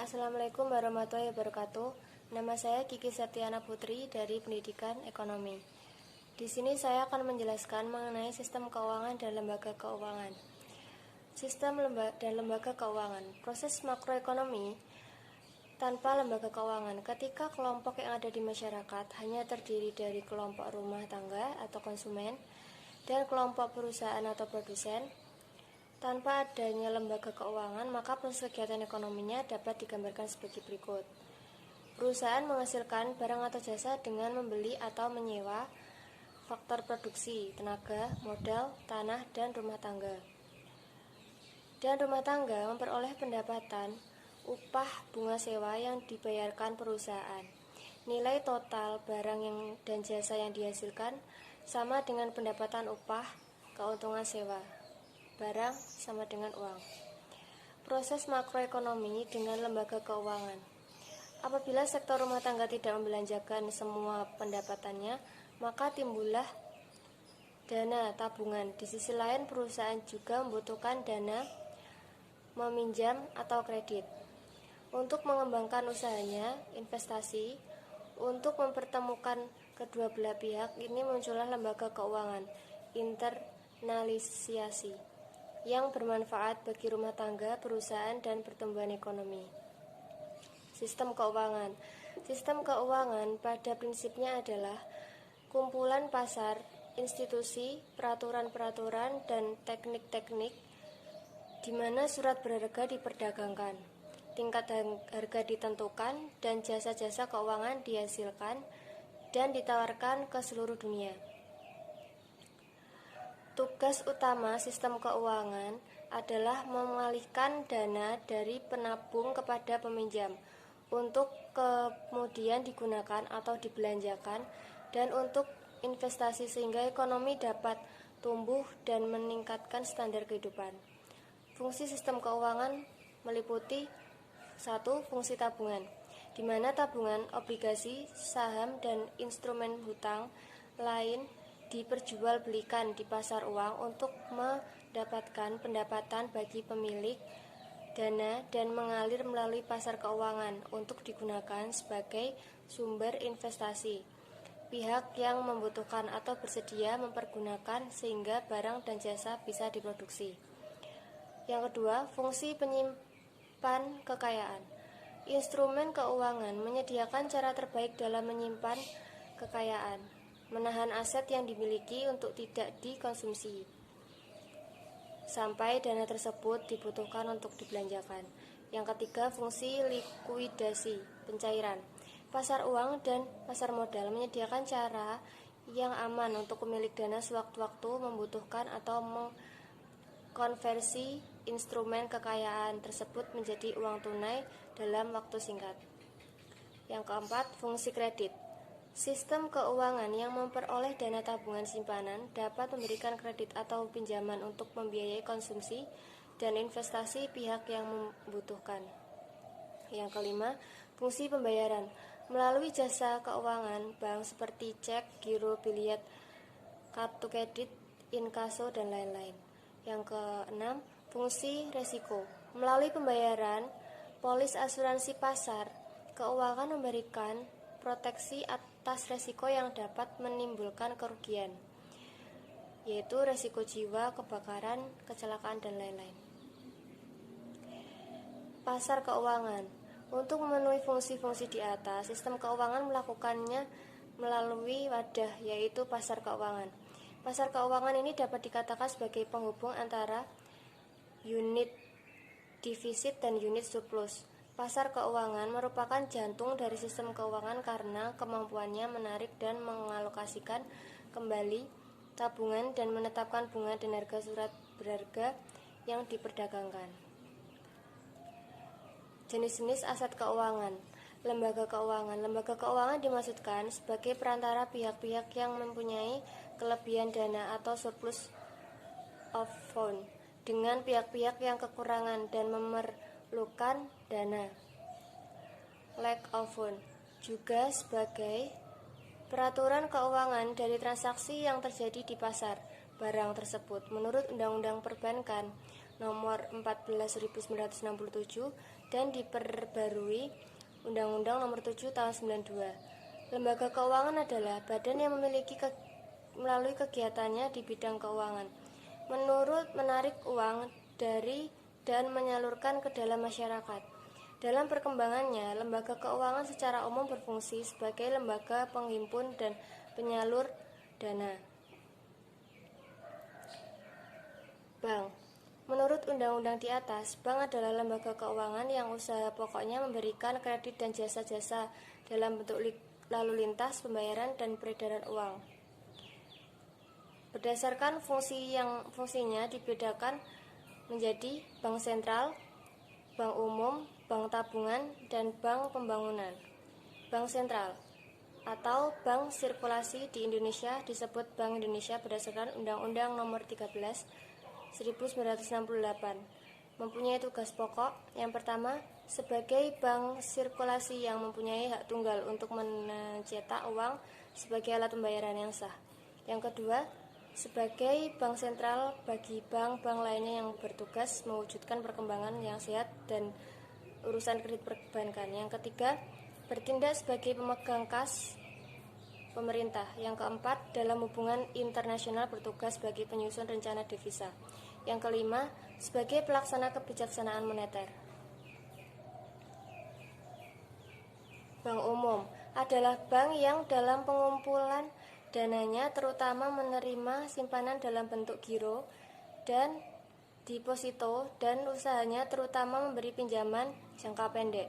Assalamualaikum warahmatullahi wabarakatuh. Nama saya Kiki Septiana Putri dari Pendidikan Ekonomi. Di sini saya akan menjelaskan mengenai sistem keuangan dan lembaga keuangan. Sistem dan lembaga keuangan. Proses makroekonomi tanpa lembaga keuangan. Ketika kelompok yang ada di masyarakat hanya terdiri dari kelompok rumah tangga atau konsumen dan kelompok perusahaan atau produsen, tanpa adanya lembaga keuangan, maka proses kegiatan ekonominya dapat digambarkan sebagai berikut. Perusahaan menghasilkan barang atau jasa dengan membeli atau menyewa faktor produksi, tenaga, modal, tanah, dan rumah tangga. Dan rumah tangga memperoleh pendapatan upah bunga sewa yang dibayarkan perusahaan. Nilai total barang dan jasa yang dihasilkan sama dengan pendapatan upah keuntungan sewa. Barang sama dengan uang. Proses makroekonomi dengan lembaga keuangan. Apabila sektor rumah tangga tidak membelanjakan semua pendapatannya, maka timbullah dana tabungan. Di sisi lain, perusahaan juga membutuhkan dana meminjam atau kredit untuk mengembangkan usahanya, investasi. Untuk mempertemukan kedua belah pihak ini muncullah lembaga keuangan, internalisasi, yang bermanfaat bagi rumah tangga, perusahaan, dan pertumbuhan ekonomi. Sistem keuangan. Sistem keuangan pada prinsipnya adalah kumpulan pasar, institusi, peraturan-peraturan, dan teknik-teknik di mana surat berharga diperdagangkan, tingkat harga ditentukan, dan jasa-jasa keuangan dihasilkan dan ditawarkan ke seluruh dunia. Tugas utama sistem keuangan adalah mengalihkan dana dari penabung kepada peminjam untuk kemudian digunakan atau dibelanjakan dan untuk investasi sehingga ekonomi dapat tumbuh dan meningkatkan standar kehidupan. Fungsi sistem keuangan meliputi 1. Fungsi tabungan, di mana tabungan, obligasi, saham, dan instrumen hutang lain diperjualbelikan di pasar uang untuk mendapatkan pendapatan bagi pemilik dana dan mengalir melalui pasar keuangan untuk digunakan sebagai sumber investasi. Pihak yang membutuhkan atau bersedia mempergunakan sehingga barang dan jasa bisa diproduksi. Yang kedua, fungsi penyimpan kekayaan. Instrumen keuangan menyediakan cara terbaik dalam menyimpan kekayaan, menahan aset yang dimiliki untuk tidak dikonsumsi sampai dana tersebut dibutuhkan untuk dibelanjakan. Yang ketiga, fungsi likuidasi, pencairan. Pasar uang dan pasar modal menyediakan cara yang aman untuk pemilik dana sewaktu-waktu membutuhkan atau mengkonversi instrumen kekayaan tersebut menjadi uang tunai dalam waktu singkat. Yang keempat, fungsi kredit. Sistem keuangan yang memperoleh dana tabungan simpanan dapat memberikan kredit atau pinjaman untuk membiayai konsumsi dan investasi pihak yang membutuhkan. Yang kelima, fungsi pembayaran. Melalui jasa keuangan bank seperti cek, giro, biliet, kartu kredit, inkaso, dan lain-lain. Yang keenam, fungsi resiko. Melalui pembayaran, polis asuransi pasar keuangan memberikan proteksi atas resiko yang dapat menimbulkan kerugian, yaitu resiko jiwa, kebakaran, kecelakaan, dan lain-lain. Pasar keuangan. Untuk memenuhi fungsi-fungsi di atas, sistem keuangan melakukannya melalui wadah, yaitu pasar keuangan. Pasar keuangan ini dapat dikatakan sebagai penghubung antara unit defisit dan unit surplus. Pasar keuangan merupakan jantung dari sistem keuangan karena kemampuannya menarik dan mengalokasikan kembali tabungan dan menetapkan bunga dan harga surat berharga yang diperdagangkan. Jenis-jenis aset keuangan. Lembaga keuangan. Lembaga keuangan dimaksudkan sebagai perantara pihak-pihak yang mempunyai kelebihan dana atau surplus of fund dengan pihak-pihak yang kekurangan dan memerlukan dana, lack of fund, juga sebagai peraturan keuangan dari transaksi yang terjadi di pasar barang tersebut. Menurut Undang-Undang Perbankan, Nomor 14.1967 dan diperbarui Undang-Undang Nomor 7 Tahun 92. Lembaga keuangan adalah badan yang melalui kegiatannya di bidang keuangan, menarik uang dari dan menyalurkan ke dalam masyarakat. Dalam perkembangannya, lembaga keuangan secara umum berfungsi sebagai lembaga penghimpun dan penyalur dana. Bank. Menurut undang-undang di atas, bank adalah lembaga keuangan yang usaha pokoknya memberikan kredit dan jasa-jasa dalam bentuk lalu lintas, pembayaran, dan peredaran uang. Berdasarkan fungsinya dibedakan menjadi bank sentral, bank umum, bank tabungan, dan bank pembangunan. Bank sentral atau bank sirkulasi di Indonesia disebut Bank Indonesia berdasarkan Undang-Undang Nomor 13/1968. Mempunyai tugas pokok yang pertama, sebagai bank sirkulasi yang mempunyai hak tunggal untuk mencetak uang sebagai alat pembayaran yang sah. Yang kedua, sebagai bank sentral bagi bank-bank lainnya yang bertugas mewujudkan perkembangan yang sehat dan urusan kredit perbankan. Yang ketiga, bertindak sebagai pemegang kas pemerintah. Yang keempat, dalam hubungan internasional bertugas sebagai penyusun rencana devisa. Yang kelima, sebagai pelaksana kebijaksanaan moneter. Bank umum adalah bank yang dalam pengumpulan dananya terutama menerima simpanan dalam bentuk giro dan deposito dan usahanya terutama memberi pinjaman jangka pendek.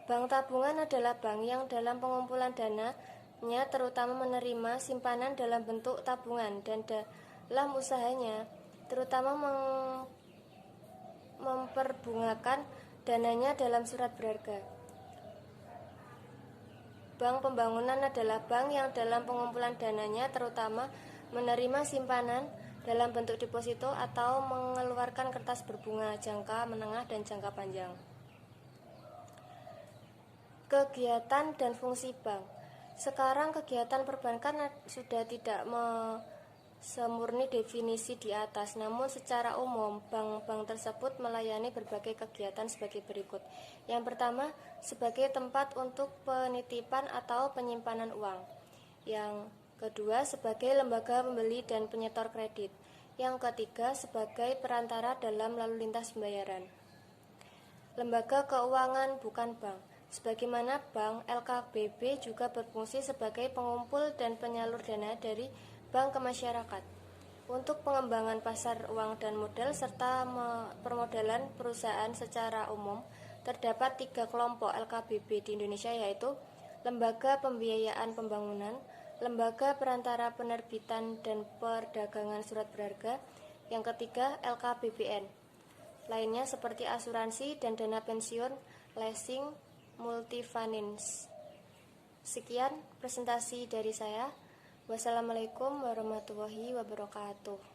Bank tabungan adalah bank yang dalam pengumpulan dananya terutama menerima simpanan dalam bentuk tabungan dan dalam usahanya terutama memperbungakan dananya dalam surat berharga. Bank pembangunan adalah bank yang dalam pengumpulan dananya terutama menerima simpanan dalam bentuk deposito atau mengeluarkan kertas berbunga jangka menengah dan jangka panjang. Kegiatan dan fungsi bank. Sekarang kegiatan perbankan sudah tidak semurni definisi di atas, namun secara umum bank-bank tersebut melayani berbagai kegiatan sebagai berikut. Yang pertama, sebagai tempat untuk penitipan atau penyimpanan uang. Yang kedua, sebagai lembaga pembeli dan penyetor kredit. Yang ketiga, sebagai perantara dalam lalu lintas pembayaran. Lembaga keuangan bukan bank. Sebagaimana bank, LKBB juga berfungsi sebagai pengumpul dan penyalur dana dari bank ke masyarakat. Untuk pengembangan pasar uang dan modal serta permodalan perusahaan secara umum, terdapat 3 kelompok LKBB di Indonesia, yaitu Lembaga Pembiayaan Pembangunan, Lembaga Perantara Penerbitan dan Perdagangan Surat Berharga, yang ketiga LKBBN. Lainnya seperti asuransi dan dana pensiun, leasing, multifinance. Sekian presentasi dari saya. Wassalamualaikum warahmatullahi wabarakatuh.